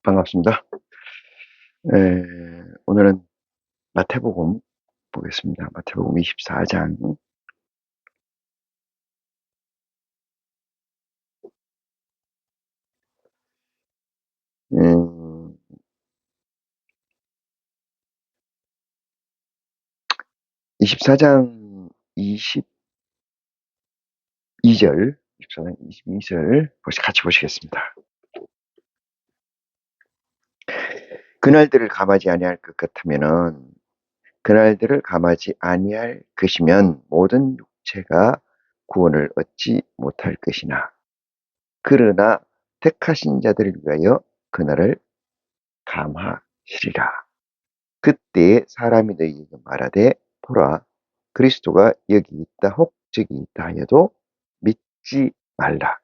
반갑습니다. 오늘은 마태복음 보겠습니다. 마태복음 24장. 24장 22절, 24장 22절 같이 보시겠습니다. 그날들을 감하지 아니할 것 같으면은 그날들을 감하지 아니할 것이면 모든 육체가 구원을 얻지 못할 것이나 그러나 택하신 자들을 위하여 그날을 감하시리라. 그때에 사람이 너희에게 말하되 보라 그리스도가 여기 있다 혹 저기 있다 하여도 믿지 말라.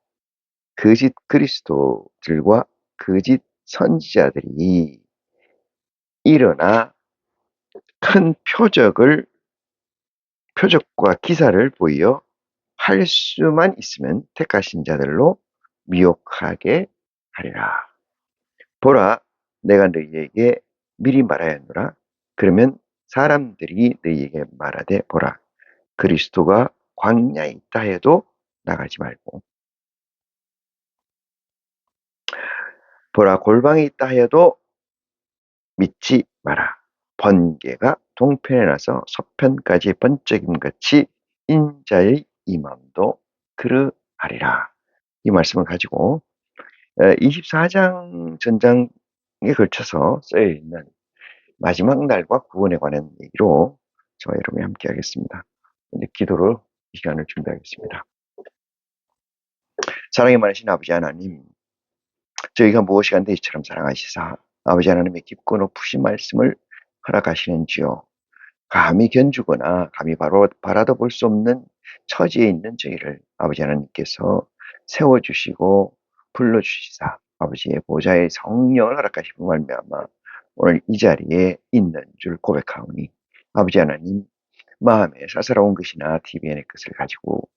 거짓 그리스도들과 거짓 선지자들이 일어나 큰 표적과 기사를 보여 할 수만 있으면 택하신 자들로 미혹하게 하리라. 보라 내가 너희에게 미리 말하였노라. 그러면 사람들이 너희에게 말하되 보라 그리스도가 광야에 있다 해도 나가지 말고 보라 골방에 있다 해도 믿지 마라. 번개가 동편에 나서 서편까지 번쩍임같이 인자의 임함도 그러하리라. 이 말씀을 가지고 24장 전장에 걸쳐서 쓰여 있는 마지막 날과 구원에 관한 얘기로 저와 여러분이 함께 하겠습니다. 이제 기도로 이 시간을 준비하겠습니다. 사랑이 많으신 아버지 하나님, 저희가 무엇이 간대이처럼 사랑하시사 아버지 하나님의 깊고 높으신 말씀을 허락하시는지요. 감히 견주거나 감히 바로 바라도 볼 수 없는 처지에 있는 저희를 아버지 하나님께서 세워주시고 불러주시사 아버지의 보좌의 성령을 허락하시고 말미암아 오늘 이 자리에 있는 줄 고백하오니 아버지 하나님 마음에 사사로운 것이나 TVN의 것을 가지고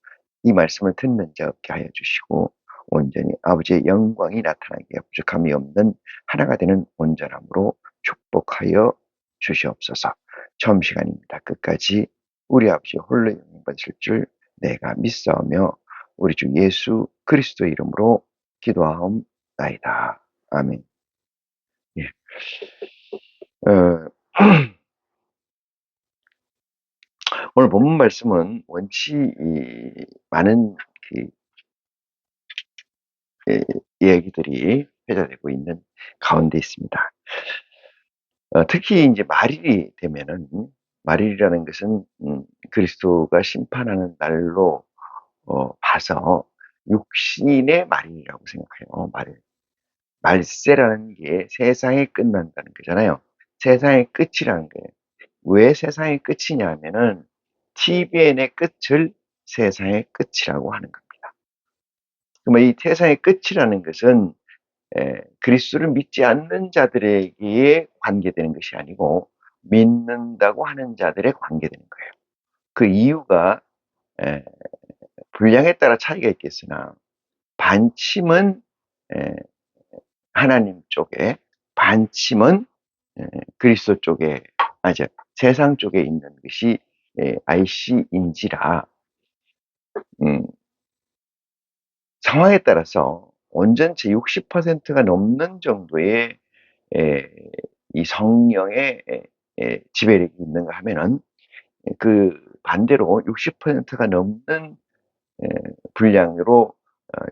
이 말씀을 듣는 자 없게 하여 주시고 온전히 아버지의 영광이 나타나게 부족함이 없는 하나가 되는 온전함으로 축복하여 주시옵소서. 처음 시간입니다. 끝까지 우리 아버지 홀로 영광 받으실 줄 내가 믿사오며 우리 주 예수 그리스도 이름으로 기도하옵나이다. 아멘. 예. 어, 오늘 본문 말씀은 원치 많은 그 이야기들이 회자되고 있는 가운데 있습니다. 특히 이제 말일이 되면은 말일이라는 것은 그리스도가 심판하는 날로 봐서 육신의 말일이라고 생각해요. 말세라는 게 세상이 끝난다는 거잖아요. 세상의 끝이라는 거예요. 왜 세상의 끝이냐 하면은 TVN의 끝을 세상의 끝이라고 하는 겁니다. 그러면 이 세상의 끝이라는 것은 그리스도를 믿지 않는 자들에게 관계되는 것이 아니고 믿는다고 하는 자들에 관계되는 거예요. 그 이유가 에, 분량에 따라 차이가 있겠으나 반침은 에, 하나님 쪽에 반침은 그리스도 쪽에 세상 쪽에 있는 것이 IC인지라 상황에 따라서 온전체 60%가 넘는 정도의 에, 이 성령의 지배력이 있는가 하면은 그 반대로 60%가 넘는 분량으로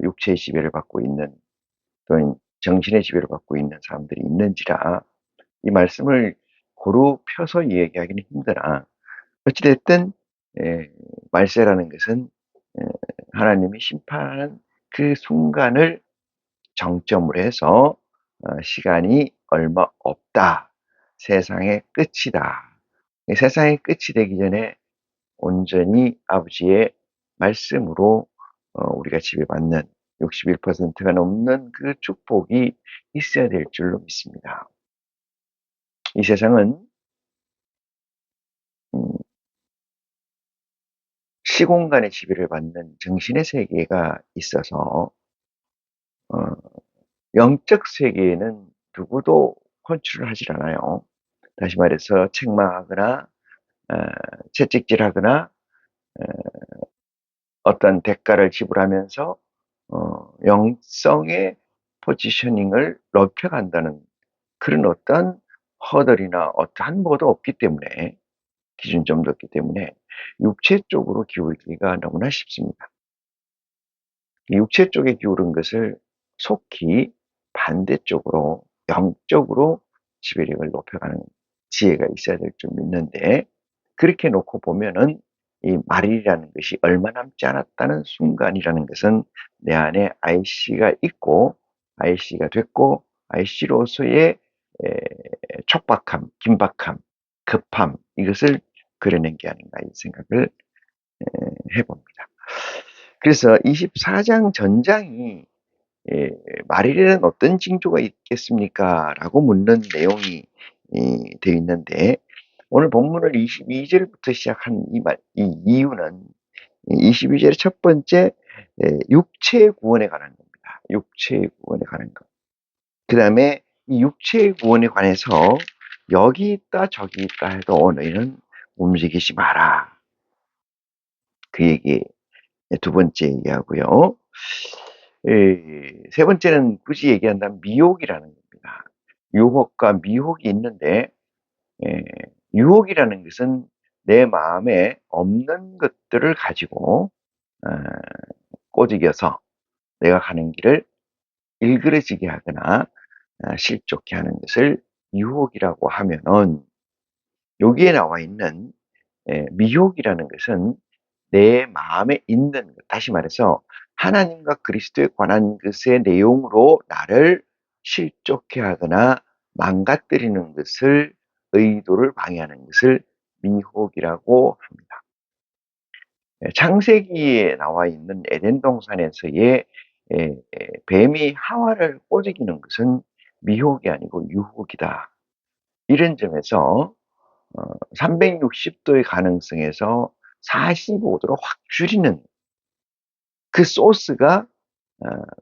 육체의 지배를 받고 있는 또는 정신의 지배를 받고 있는 사람들이 있는지라 이 말씀을 고루 펴서 이야기하기는 힘드나 어찌됐든 말세라는 것은 하나님이 심판하는 그 순간을 정점으로 해서 시간이 얼마 없다. 세상의 끝이다. 세상의 끝이 되기 전에 온전히 아버지의 말씀으로 우리가 지배받는 61%가 넘는 그 축복이 있어야 될 줄로 믿습니다. 이 세상은 음, 시공간의 지배를 받는 정신의 세계가 있어서 어, 영적 세계에는 누구도 컨트롤 하질 않아요. 다시 말해서 책망하거나 채찍질하거나 어떤 대가를 지불하면서 영성의 포지셔닝을 높여간다는 그런 어떤 허들이나 어떠한 뭐도 없기 때문에 기준점도 없기 때문에 육체 쪽으로 기울기가 너무나 쉽습니다. 육체 쪽에 기울은 것을 속히 반대쪽으로 영적으로 지배력을 높여가는 지혜가 있어야 될 줄 믿는데 그렇게 놓고 보면은 이 말일이라는 것이 얼마 남지 않았다는 순간이라는 것은 내 안에 IC가 있고 IC가 됐고 IC로서의 촉박함, 긴박함, 급함 이것을 그려낸 게 아닌가 이 생각을 해봅니다. 그래서 24장 전장이 말일에는 어떤 징조가 있겠습니까? 라고 묻는 내용이 되어 있는데 오늘 본문을 22절부터 시작한 이 이유는 22절의 첫 번째 육체의 구원에 관한 겁니다. 육체의 구원에 관한 것. 그 다음에 이 육체의 구원에 관해서 여기 있다 저기 있다 해도 너희는 움직이지 마라. 그 얘기 두 번째 얘기하고요. 세 번째는 굳이 얘기한다면 미혹이라는 겁니다. 유혹과 미혹이 있는데 유혹이라는 것은 내 마음에 없는 것들을 가지고 꼬드겨서 내가 가는 길을 일그러지게 하거나 실족케 하는 것을 유혹이라고 하면은 여기에 나와 있는 미혹이라는 것은 내 마음에 있는 것, 다시 말해서 하나님과 그리스도에 관한 것의 내용으로 나를 실족해 하거나 망가뜨리는 것을 의도를 방해하는 것을 미혹이라고 합니다. 창세기에 나와 있는 에덴 동산에서의 뱀이 하와를 꼬드기는 것은 미혹이 아니고 유혹이다. 이런 점에서 360도의 가능성에서 45도로 확 줄이는 그 소스가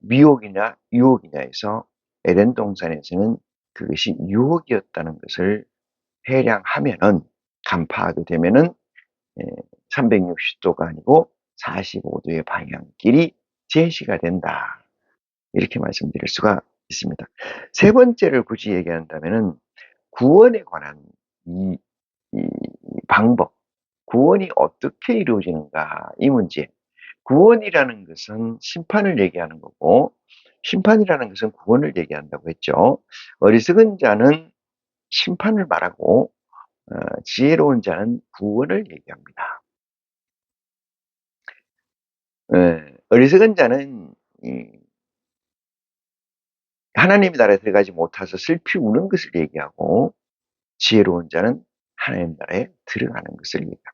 미혹이냐 유혹이냐 해서 에덴 동산에서는 그것이 유혹이었다는 것을 해량하면은 간파하게 되면은 360도가 아니고 45도의 방향길이 제시가 된다. 이렇게 말씀드릴 수가 있습니다. 세 번째를 굳이 얘기한다면은 구원에 관한 이 방법, 구원이 어떻게 이루어지는가 이 문제. 구원이라는 것은 심판을 얘기하는 거고 심판이라는 것은 구원을 얘기한다고 했죠. 어리석은 자는 심판을 말하고 지혜로운 자는 구원을 얘기합니다. 어리석은 자는 하나님의 나라에 들어가지 못해서 슬피 우는 것을 얘기하고 지혜로운 자는 하나님 나라에 들어가는 것을 얘기합니다.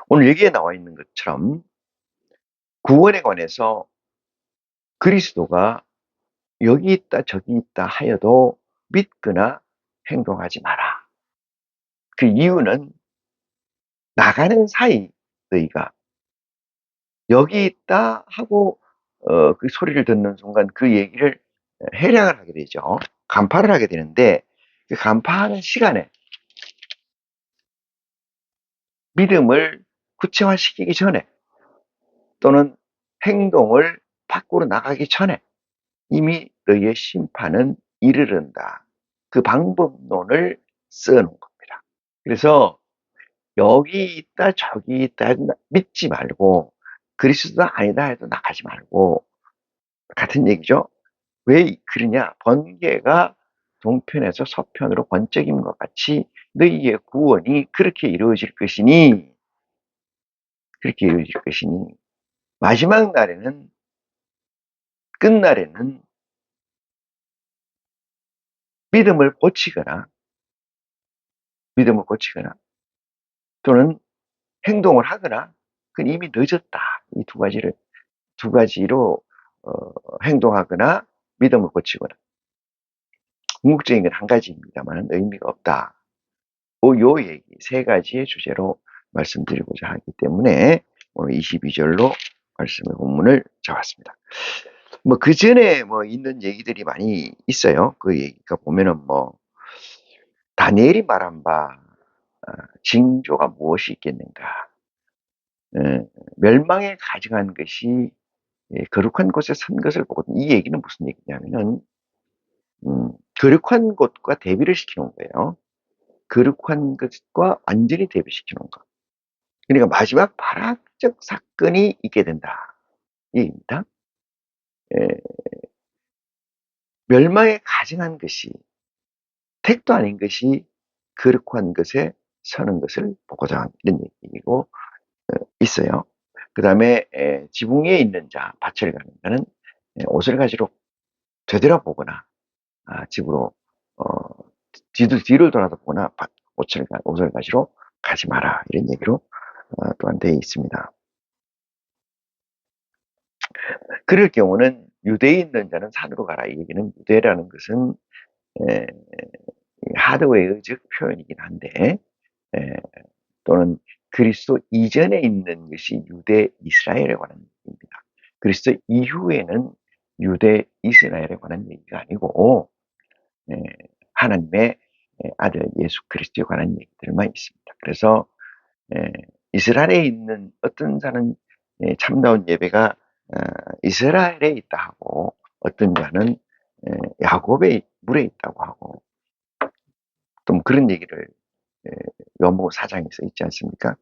오늘 여기에 나와 있는 것처럼 구원에 관해서 그리스도가 여기 있다 저기 있다 하여도 믿거나 행동하지 마라. 그 이유는 나가는 사이 너희가 여기 있다 하고 그 소리를 듣는 순간 그 얘기를 해량을 하게 되죠. 간파를 하게 되는데 그 간파하는 시간에 믿음을 구체화시키기 전에 또는 행동을 밖으로 나가기 전에 이미 너희의 심판은 이르른다. 그 방법론을 써놓은 겁니다. 그래서 여기 있다 저기 있다 해도 믿지 말고 그리스도가 아니다 해도 나가지 말고 같은 얘기죠. 왜 그러냐? 번개가 동편에서 서편으로 번쩍임 것 같이 너희의 구원이 그렇게 이루어질 것이니 마지막 날에는 끝날에는 믿음을 고치거나 또는 행동을 하거나 그건 이미 늦었다. 이 두 가지로 행동하거나 믿음을 고치거나 궁극적인 건 한 가지입니다만 의미가 없다. 요 얘기 세 가지의 주제로 말씀드리고자 하기 때문에 오늘 22절로 말씀의 본문을 잡았습니다. 뭐 그 전에 뭐 있는 얘기들이 많이 있어요. 그 얘기가 보면은 뭐 다니엘이 말한 바 징조가 무엇이 있겠는가? 예, 멸망에 가증한 것이 거룩한 곳에 선 것을 보거든. 이 얘기는 무슨 얘기냐면은 거룩한 곳과 대비를 시키는 거예요. 거룩한 것과 완전히 대비시키는 것. 그러니까 마지막 발악적 사건이 있게 된다. 이 얘기입니다. 예, 멸망에 가증한 것이 택도 아닌 것이 거룩한 것에 서는 것을 보고자 하는 이런 얘기고 있어요. 그 다음에 지붕 위에 있는 자, 밭을 가는 자는 옷을 가지로 되돌아보거나 집으로 어, 뒤를 돌아보거나 옷을 가지로 가지 마라 이런 얘기로 또한 되어 있습니다. 그럴 경우는 유대에 있는 자는 산으로 가라. 이 얘기는 유대라는 것은 에, 하드웨어적 표현이긴 한데 에, 또는 그리스도 이전에 있는 것이 유대 이스라엘에 관한 얘기입니다. 그리스도 이후에는 유대 이스라엘에 관한 얘기가 아니고 에, 하나님의 아들 예수 그리스도에 관한 얘기들만 있습니다. 그래서 에, 이스라엘에 있는 어떤 자는 참다운 예배가 이스라엘에 있다 하고 어떤 자는 야곱의 물에 있다고 하고 또 그런 얘기를 요한복음 4장에서 있지 않습니까?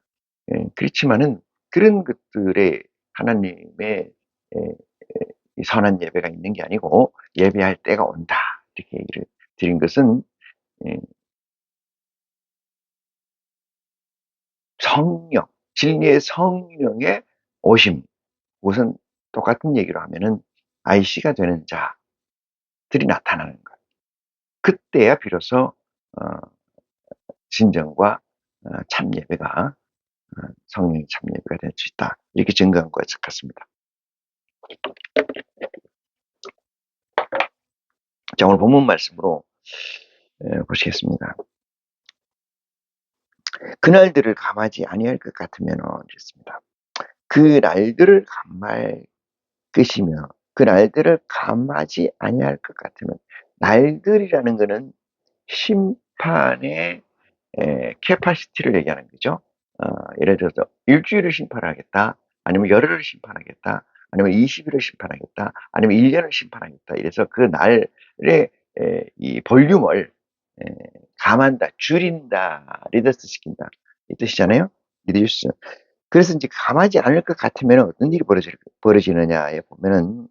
그렇지만은 그런 것들에 하나님의 선한 예배가 있는 게 아니고 예배할 때가 온다 이렇게 얘기를 드린 것은 성령, 진리의 성령의 오심, 우선 똑같은 얘기로 하면은 IC가 되는 자들이 나타나는 것. 그때야 비로소 진정과 참 예배가 성령의 참 예배가 될 수 있다. 이렇게 증거한 것 같습니다. 자, 오늘 본문 말씀으로 보시겠습니다. 그날들을 감하지 아니할 것 같으면 이랬습니다. 그 날들을 감할 것이며 그 날들을 감하지 아니할 것 같으면 날들이라는 것은 심판의 캐파시티를 얘기하는 거죠. 예를 들어서 일주일을 심판하겠다, 아니면 열흘을 심판하겠다, 아니면 20일을 심판하겠다, 아니면 1년을 심판하겠다. 이래서 그 날의 이 볼륨을 감한다, 줄인다, 리더스 시킨다 이 뜻이잖아요. 리더스. 그래서 이제 감하지 않을 것 같으면 어떤 일이 벌어지느냐에 보면은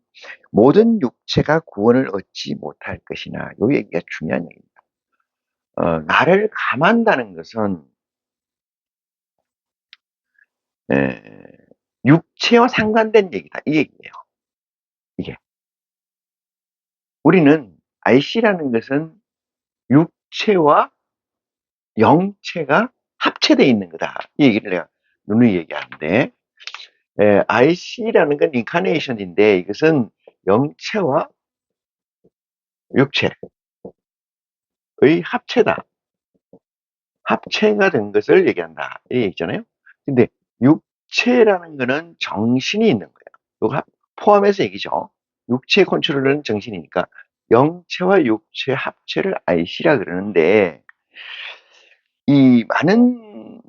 모든 육체가 구원을 얻지 못할 것이나 이 얘기가 중요한 얘기입니다. 나를 감한다는 것은 육체와 상관된 얘기다 이 얘기예요. 이게 우리는 IC라는 것은 육체와 영체가 합체되어 있는 거다 이 얘기를 내가 누누이 얘기하는데 IC라는 건 인카네이션인데 이것은 영체와 육체의 합체다. 합체가 된 것을 얘기한다. 이 얘기잖아요. 근데 육체라는 거는 정신이 있는 거예요. 이거 포함해서 얘기죠. 육체 컨트롤은 정신이니까 영체와 육체 합체를 IC라 그러는데 이 많은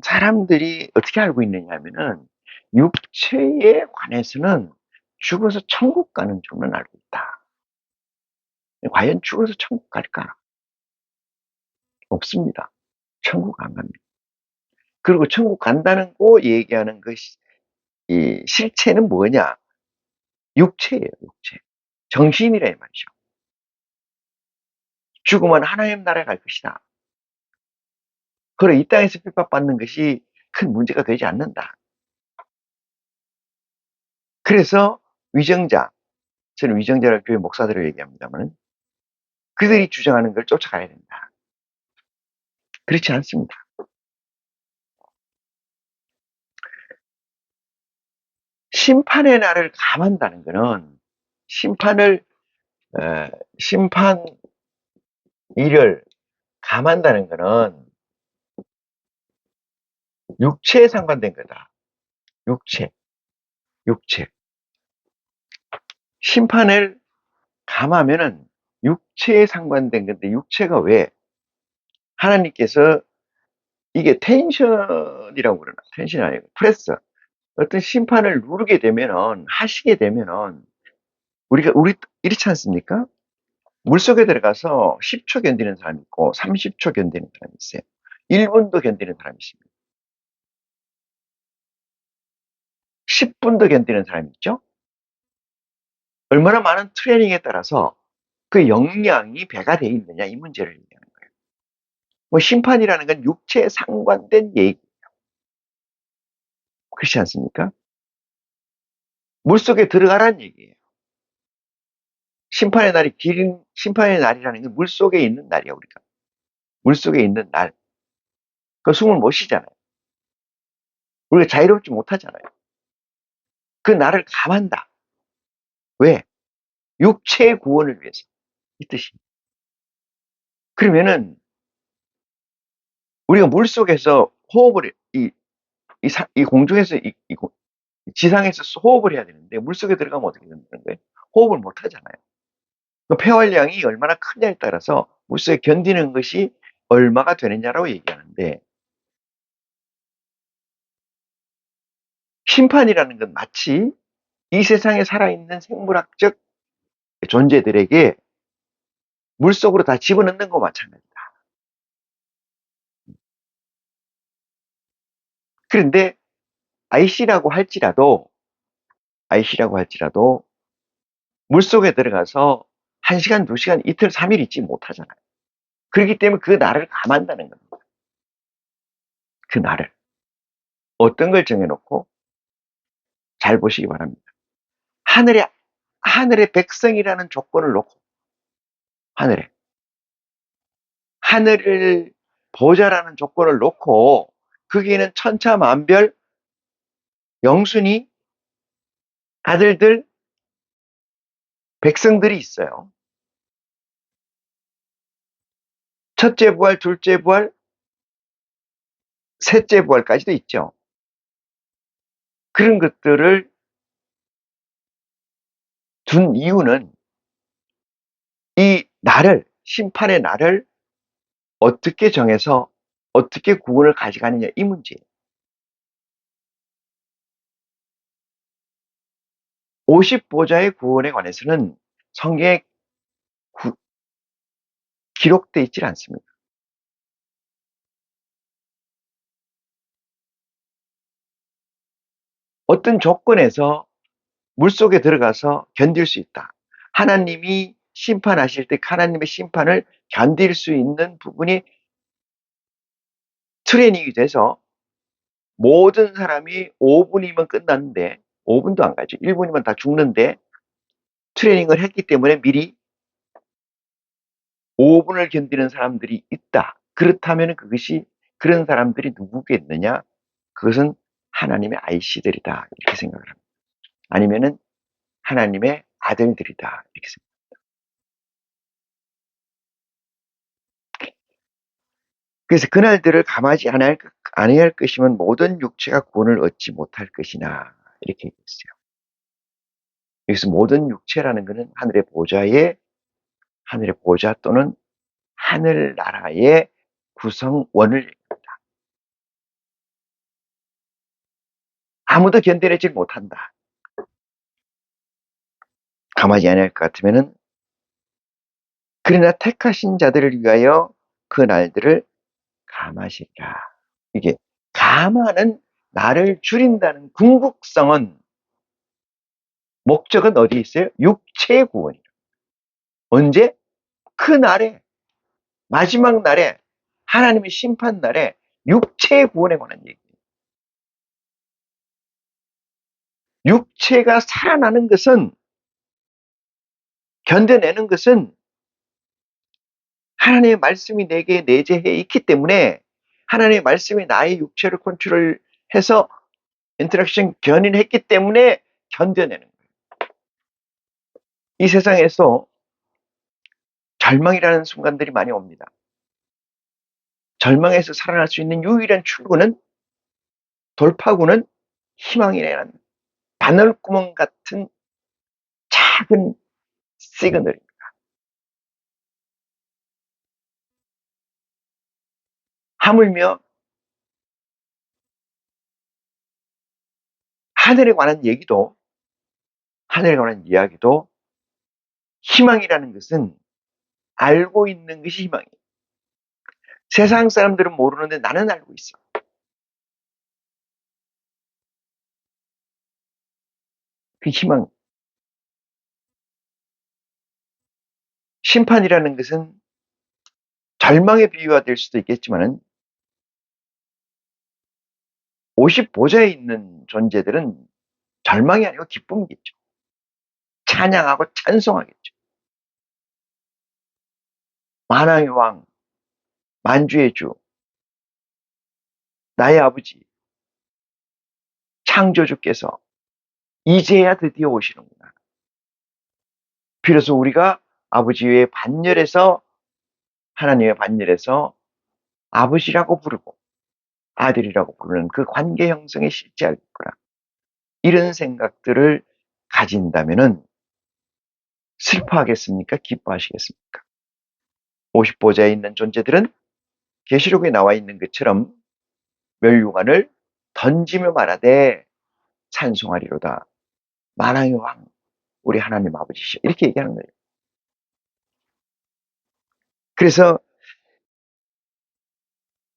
사람들이 어떻게 알고 있느냐 하면은 육체에 관해서는 죽어서 천국 가는 줄만 알고 있다. 과연 죽어서 천국 갈까? 없습니다. 천국 안 갑니다. 그리고 천국 간다는 거 얘기하는 것이 이 실체는 뭐냐? 육체예요, 육체. 정신이라 이 말이죠. 죽으면 하나님 나라에 갈 것이다. 그래, 이 땅에서 핍박받는 것이 큰 문제가 되지 않는다. 그래서 위정자, 저는 위정자를 교회 목사들을 얘기합니다만 그들이 주장하는 걸 쫓아가야 된다. 그렇지 않습니다. 심판의 날을 감한다는 것은 심판을 심판 일을 감한다는 것은 육체에 상관된 거다. 육체, 육체. 심판을 감하면은 육체에 상관된 건데, 육체가 왜 하나님께서 이게 텐션이라고 그러나, 텐션이 아니고 프레스, 어떤 심판을 누르게 되면은, 하시게 되면은 우리 이렇지 않습니까? 물속에 들어가서 10초 견디는 사람이 있고 30초 견디는 사람이 있어요. 1분도 견디는 사람이 있습니다. 10분도 견디는 사람이 있죠. 얼마나 많은 트레이닝에 따라서 그 역량이 배가 돼 있느냐, 이 문제를 얘기하는 거예요. 뭐 심판이라는 건 육체에 상관된 얘기, 그렇지 않습니까? 물속에 들어가라는 얘기예요. 심판의 날이라는 건 물속에 있는 날이야, 우리가. 물속에 있는 날. 그 숨을 못 쉬잖아요. 우리가 자유롭지 못하잖아요. 그 날을 감한다. 왜? 육체의 구원을 위해서. 이 뜻이. 그러면은 우리가 물속에서 호흡을 이 공중에서 지상에서 호흡을 해야 되는데 물속에 들어가면 어떻게 되는 거예요? 호흡을 못 하잖아요. 그 폐활량이 얼마나 크냐에 따라서 물속에 견디는 것이 얼마가 되느냐라고 얘기하는데, 심판이라는 건 마치 이 세상에 살아있는 생물학적 존재들에게 물속으로 다 집어넣는 것과 마찬가지다. 그런데 IC라고 할지라도 IC라고 할지라도 물속에 들어가서 1시간, 2시간, 이틀, 3일 있지 못하잖아요. 그렇기 때문에 그 날을 감한다는 겁니다. 그 날을. 어떤 걸 정해놓고 잘 보시기 바랍니다. 하늘의 백성이라는 조건을 놓고, 하늘에. 하늘을 보좌라는 조건을 놓고, 거기에는 천차만별 영순이 아들들, 백성들이 있어요. 첫째 부활, 둘째 부활, 셋째 부활까지도 있죠. 그런 것들을 둔 이유는 이 날을, 심판의 날을 어떻게 정해서 어떻게 구원을 가져가느냐, 이 문제예요. 50보좌의 구원에 관해서는 성경에 기록되어 있질 않습니다. 어떤 조건에서 물속에 들어가서 견딜 수 있다. 하나님이 심판하실 때 하나님의 심판을 견딜 수 있는 부분이 트레이닝이 돼서 모든 사람이 5분이면 끝났는데, 5분도 안 가죠. 1분이면 다 죽는데 트레이닝을 했기 때문에 미리 5분을 견디는 사람들이 있다. 그렇다면 그것이, 그런 사람들이 누구겠느냐? 그것은 하나님의 아이씨들이다, 이렇게 생각을 합니다. 아니면은 하나님의 아들들이다, 이렇게 생각합니다. 그래서 그날들을 감하지 아니할 것이면 모든 육체가 구원을 얻지 못할 것이나, 이렇게 얘기했어요. 여기서 모든 육체라는 것은 하늘의 보좌 또는 하늘나라의 구성원을 얘기합니다. 아무도 견뎌내지 못한다. 감하지 아니할 것 같으면은, 그러나 택하신 자들을 위하여 그 날들을 감하시리라. 이게 감하는, 나를 줄인다는 궁극성은, 목적은 어디에 있어요? 육체의 구원이에요. 언제? 그 날에, 마지막 날에, 하나님의 심판 날에 육체의 구원에 관한 얘기예요. 육체가 살아나는 것은, 견뎌내는 것은 하나님의 말씀이 내게 내재해 있기 때문에, 하나님의 말씀이 나의 육체를 컨트롤해서 인터랙션 견인했기 때문에 견뎌내는 거예요. 이 세상에서 절망이라는 순간들이 많이 옵니다. 절망에서 살아날 수 있는 유일한 출구는, 돌파구는 희망이라는 바늘구멍 같은 작은 시그널입니다. 하물며 하늘에 관한 얘기도, 하늘에 관한 이야기도 희망이라는 것은 알고 있는 것이 희망이에요. 세상 사람들은 모르는데 나는 알고 있어. 그 희망. 심판이라는 것은 절망의 비유가 될 수도 있겠지만은 50보좌에 있는 존재들은 절망이 아니고 기쁨이겠죠. 찬양하고 찬송하겠죠. 만왕의 왕, 만주의 주, 나의 아버지, 창조주께서 이제야 드디어 오시는구나. 비로소 우리가 아버지의 반열에서, 하나님의 반열에서 아버지라고 부르고 아들이라고 부르는 그 관계 형성에 실제하겠구나. 이런 생각들을 가진다면은 슬퍼하겠습니까? 기뻐하시겠습니까? 50보좌에 있는 존재들은 계시록에 나와 있는 것처럼 멸류관을 던지며 말하되 찬송하리로다. 만왕의 왕, 우리 하나님 아버지시여. 이렇게 얘기하는 거예요. 그래서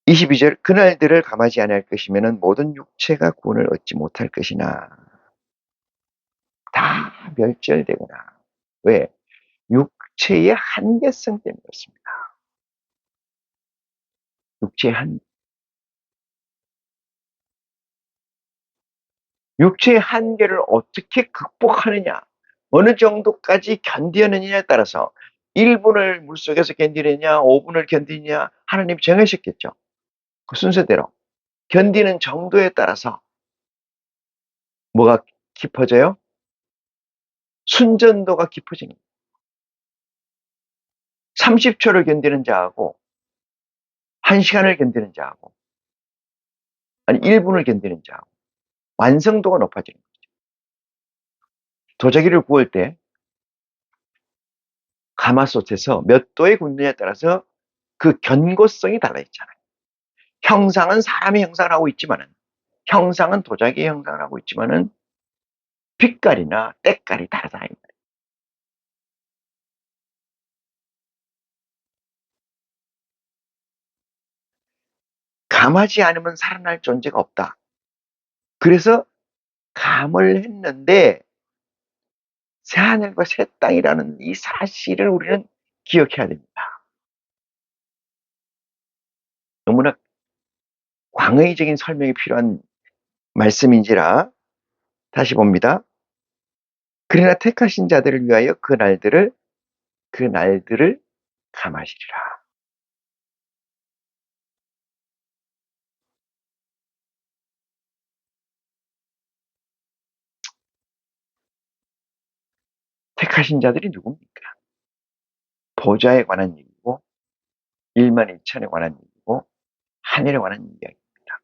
22절, 그날들을 감하지 아니할 것이면은 모든 육체가 구원을 얻지 못할 것이나 다 멸절되거나. 왜? 육체의 한계성 때문에 그렇습니다. 육체의 한계를 어떻게 극복하느냐, 어느 정도까지 견디느냐에 따라서 1분을 물속에서 견디느냐, 5분을 견디느냐, 하나님 정하셨겠죠. 그 순서대로. 견디는 정도에 따라서 뭐가 깊어져요? 순전도가 깊어집니다. 30초를 견디는 자하고 1시간을 견디는 자하고 아니 1분을 견디는 자하고 완성도가 높아지는 거죠. 도자기를 구울 때 가마솥에서 몇 도에 굽느냐에 따라서 그 견고성이 달라있잖아요. 형상은 사람이 형상을 하고 있지만은, 형상은 도자기의 형상을 하고 있지만은 빛깔이나 때깔이 다르다. 감하지 않으면 살아날 존재가 없다. 그래서 감을 했는데 새하늘과 새 땅이라는 이 사실을 우리는 기억해야 됩니다. 너무나 광의적인 설명이 필요한 말씀인지라 다시 봅니다. 그러나 택하신 자들을 위하여 그 날들을 감하시리라. 택하신 자들이 누굽니까? 보좌에 관한 얘기고 1만 1천에 관한 얘기고 하늘에 관한 이야기입니다.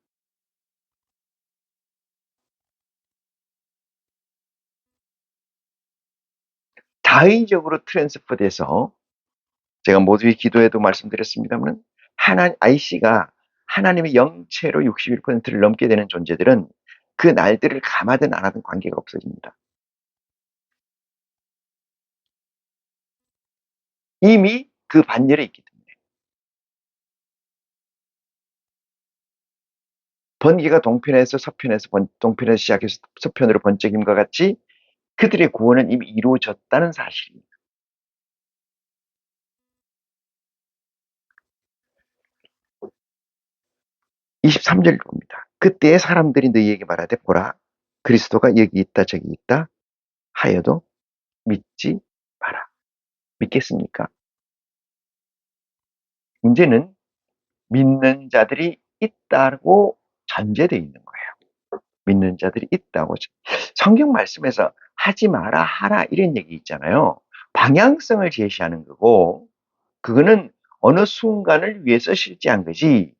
다의적으로 트랜스퍼돼서 제가 모두의 기도에도 말씀드렸습니다만 IC가 하나님의 영체로 61%를 넘게 되는 존재들은 그 날들을 감하든 안 하든 관계가 없어집니다. 이미 그 반열에 있기 때문에. 번개가 동편에서 서편에서 동편에서 시작해서 서편으로 번쩍임과 같이 그들의 구원은 이미 이루어졌다는 사실입니다. 23절 봅니다. 그때의 사람들이 너희에게 말하되 보라 그리스도가 여기 있다 저기 있다 하여도 믿지 마라. 믿겠습니까? 문제는 믿는 자들이 있다고 전제되어 있는 거예요. 믿는 자들이 있다고. 성경 말씀에서 하지 마라 하라 이런 얘기 있잖아요. 방향성을 제시하는 거고 그거는 어느 순간을 위해서 실제한 거지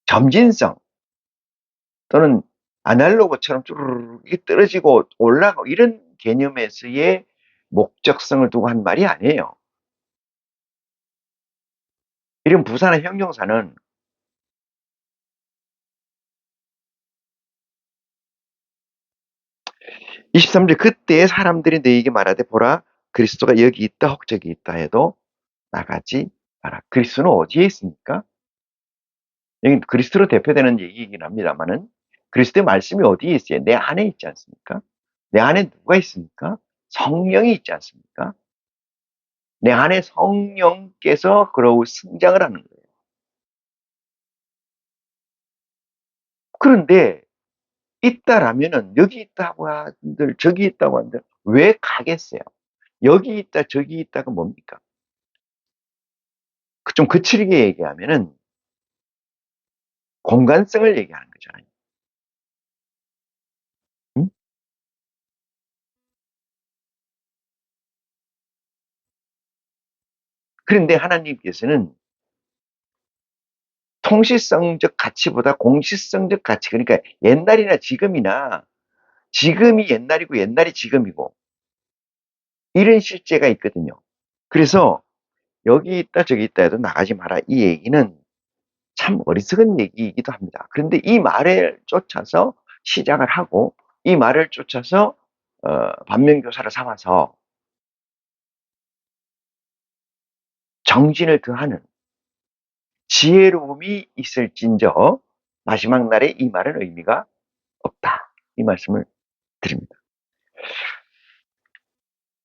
점진성 또는 아날로그처럼 쭈르르 떨어지고 올라가고 이런 개념에서의 목적성을 두고 한 말이 아니에요. 이런 부산의 형용사는 23절 그때의 사람들이 너희에게 말하되 보라 그리스도가 여기 있다 혹 저기 있다 해도 나가지 마라. 그리스도는 어디에 있습니까? 여기 그리스도로 대표되는 얘기이긴 합니다만은 그리스도의 말씀이 어디에 있어요? 내 안에 있지 않습니까? 내 안에 누가 있습니까? 성령이 있지 않습니까? 내 안에 성령께서 그러고 성장을 하는 거예요. 그런데 있다라면은 여기 있다고 한들 저기 있다고 한들 왜 가겠어요? 여기 있다 저기 있다가 뭡니까? 좀 거칠게 얘기하면은 공간성을 얘기하는 거잖아요. 응? 그런데 하나님께서는 통시성적 가치보다 공시성적 가치, 그러니까 옛날이나 지금이나 지금이 옛날이고 옛날이 지금이고 이런 실제가 있거든요. 그래서 여기 있다 저기 있다 해도 나가지 마라 이 얘기는 참 어리석은 얘기이기도 합니다. 그런데 이 말을 쫓아서 시작을 하고 이 말을 쫓아서 반면교사를 삼아서 정진을 더하는 지혜로움이 있을진저 마지막 날에 이 말은 의미가 없다. 이 말씀을 드립니다.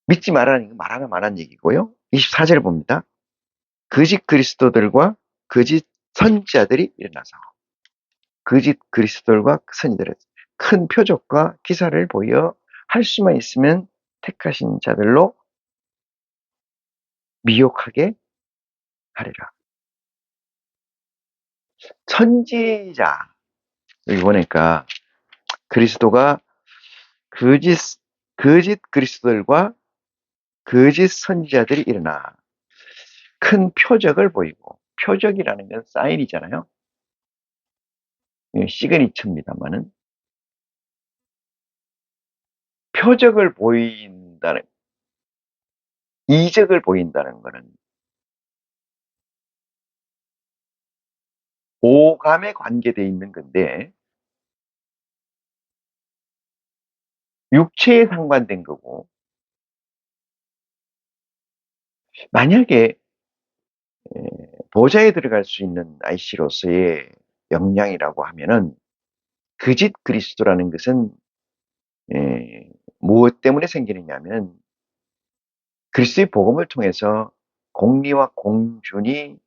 믿지 말라는 건 말하나 마나는 얘기고요. 24절 봅니다. 거짓 그리스도들과 거짓 선지자들이 일어나서 거짓 그리스도들과 선지자들의 큰 표적과 기사를 보여 할 수만 있으면 택하신 자들로 미혹하게 하리라. 선지자 여기 보니까 그리스도가 거짓 거짓 그리스도들과 거짓 선지자들이 일어나 큰 표적을 보이고 표적이라는 건 사인이잖아요. 시그니처입니다만은 표적을 보인다는 이적을 보인다는 것은 오감에 관계되어 있는 건데 육체에 상관된 거고 만약에 보좌에 들어갈 수 있는 IC로서의 역량이라고 하면은 거짓 그리스도라는 것은 무엇 때문에 생기느냐면 그리스도의 복음을 통해서 공리와 공준이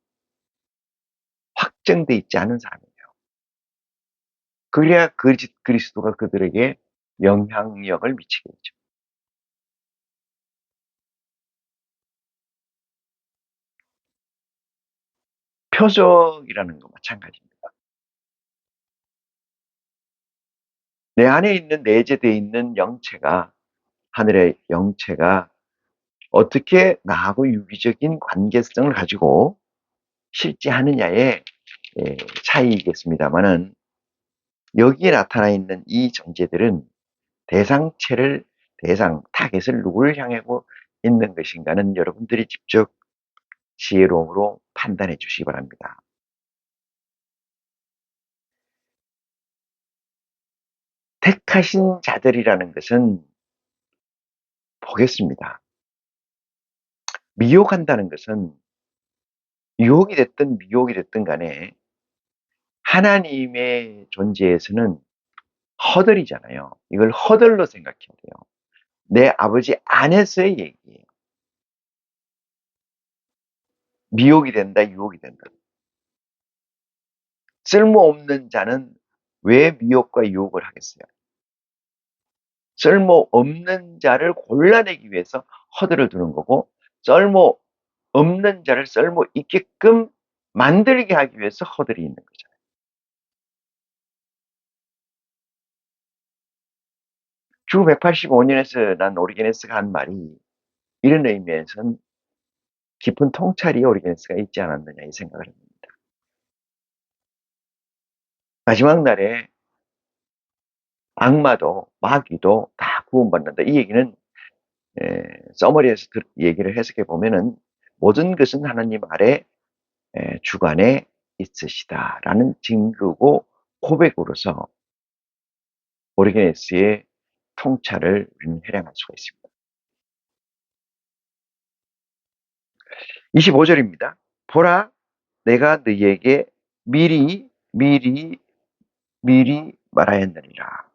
확정돼 있지 않은 사람이에요. 그래야 거짓 그리스도가 그들에게 영향력을 미치겠죠. 표적이라는 거 마찬가지입니다. 내 안에 있는 내재되어 있는 영체가 하늘의 영체가 어떻게 나하고 유기적인 관계성을 가지고 실제하느냐의 차이이겠습니다만은 여기에 나타나 있는 이 존재들은 대상체를 타겟을 누구를 향하고 있는 것인가는 여러분들이 직접 지혜로움으로 판단해 주시기 바랍니다. 택하신 자들이라는 것은 보겠습니다. 미혹한다는 것은 유혹이 됐든 미혹이 됐든 간에 하나님의 존재에서는 허들이잖아요. 이걸 허들로 생각해야 돼요. 내 아버지 안에서의 얘기예요. 미혹이 된다, 유혹이 된다. 쓸모없는 자는 왜 미혹과 유혹을 하겠어요? 쓸모없는 자를 골라내기 위해서 허들을 두는 거고 쓸모없는 자를 쓸모 있게끔 만들게 하기 위해서 허들이 있는 거잖아요. 주 185년에서 난 오리게네스가 한 말이 이런 의미에서는 깊은 통찰이 오리게네스가 있지 않았느냐 이 생각을 합니다. 마지막 날에 악마도 마귀도 다 구원받는다. 이 얘기는 서머리에서 얘기를 해석해 보면은 모든 것은 하나님 아래 주관에 있으시다라는 증거고 고백으로서 오리게네스의 통찰을 우리는 해량할 수가 있습니다. 25절입니다. 보라, 내가 너희에게 미리 말하였느니라.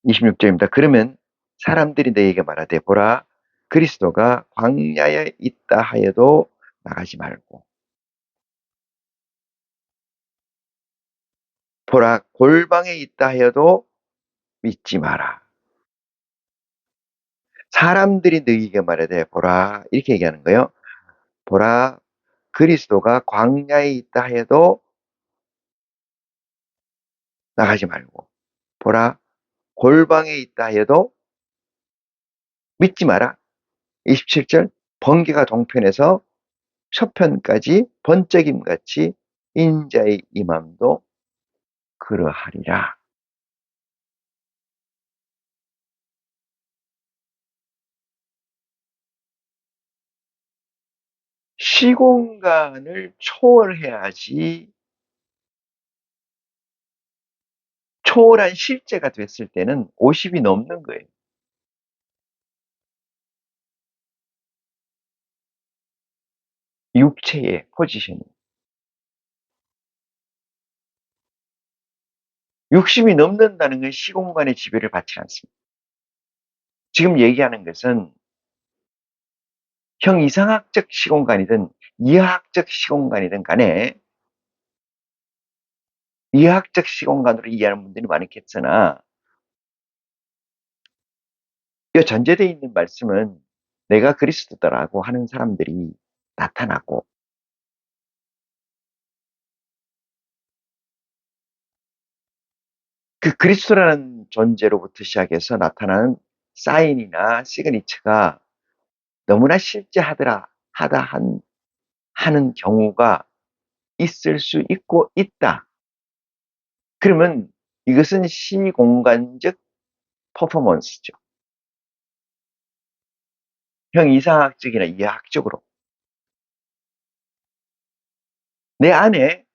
26절입니다. 그러면 사람들이 너희에게 말하되 보라, 그리스도가 광야에 있다 하여도 나가지 말고, 보라, 골방에 있다 하여도 믿지 마라. 사람들이 너희에게 말하되 보라, 이렇게 얘기하는 거예요. 보라, 그리스도가 광야에 있다 해도 나가지 말고, 보라, 골방에 있다 해도 믿지 마라. 27절, 번개가 동편에서 서편까지 번쩍임같이 인자의 임함도 그러하리라. 시공간을 초월해야지, 초월한 실제가 됐을 때는 50이 넘는 거예요. 육체의 포지션이. 60이 넘는다는 건 시공간의 지배를 받지 않습니다. 지금 얘기하는 것은 형 이상학적 시공간이든 이하학적 시공간이든 간에 이하학적 시공간으로 이해하는 분들이 많겠으나 이 전제되어 있는 말씀은 내가 그리스도다라고 하는 사람들이 나타나고 그 그리스도라는 존재로부터 시작해서 나타나는 사인이나 시그니처가 너무나 하는 경우가 있을 수 있고 있다. 그러면 이것은 시공간적 퍼포먼스죠. 형 이상학적이나 이해학적으로 내 안에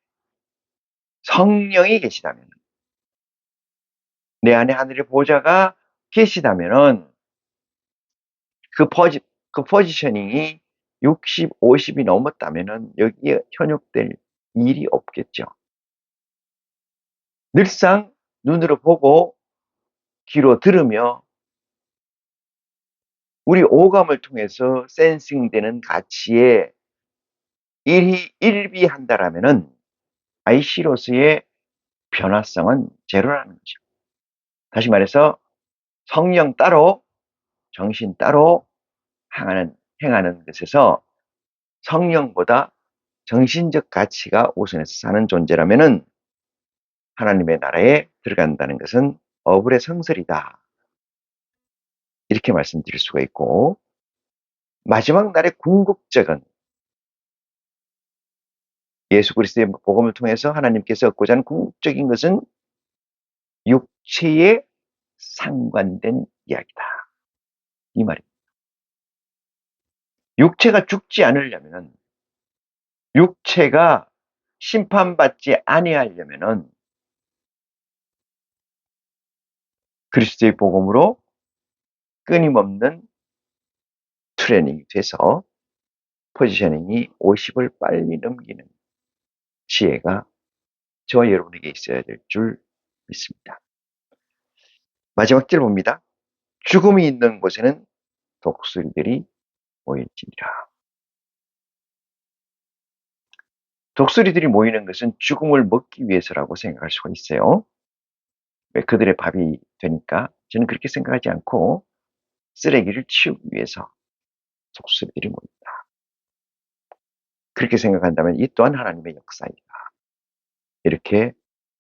성령이 계시다면, 내 안에 하늘의 보좌가 계시다면은 그 포지셔닝이 60, 50이 넘었다면은 여기에 현혹될 일이 없겠죠. 늘상 눈으로 보고 귀로 들으며 우리 오감을 통해서 센싱되는 가치에 일비한다라면은 아이시로스의 변화성은 제로라는 거죠. 다시 말해서 성령 따로 정신 따로 행하는 것에서 성령보다 정신적 가치가 우선해서 사는 존재라면은 하나님의 나라에 들어간다는 것은 어불의 성설이다. 이렇게 말씀드릴 수가 있고, 마지막 날의 궁극적은 예수 그리스도의 복음을 통해서 하나님께서 얻고자 하는 궁극적인 것은 육체에 상관된 이야기다. 이 말입니다. 육체가 죽지 않으려면은, 육체가 심판받지 아니하려면은 그리스도의 복음으로 끊임없는 트레이닝이 돼서 포지셔닝이 50을 빨리 넘기는 지혜가 저와 여러분에게 있어야 될 줄 믿습니다. 마지막 절 봅니다. 죽음이 있는 곳에는 독수리들이 모일지니라. 독수리들이 모이는 것은 죽음을 먹기 위해서라고 생각할 수가 있어요. 왜 그들의 밥이 되니까? 저는 그렇게 생각하지 않고 쓰레기를 치우기 위해서 독수리들이 모인다. 그렇게 생각한다면 이 또한 하나님의 역사이다. 이렇게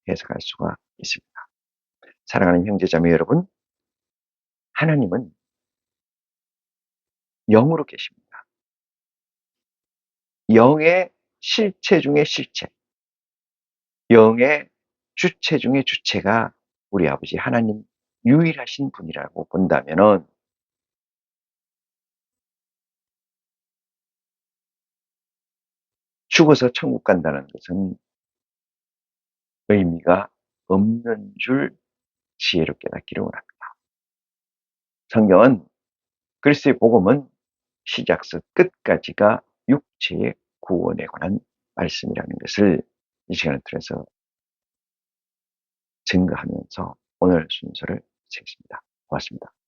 해석할 수가 있습니다. 사랑하는 형제자매 여러분, 하나님은 영으로 계십니다. 영의 실체 중의 실체, 영의 주체 중의 주체가 우리 아버지 하나님이십니다. 유일하신 분이라고 본다면은 죽어서 천국 간다는 것은 의미가 없는 줄 지혜롭게 깨닫기를 원합니다. 성경은 그리스도의 복음은 시작서 끝까지가 육체의 구원에 관한 말씀이라는 것을 이 시간을 통해서 증거하면서 오늘 순서를 마치겠습니다. 고맙습니다.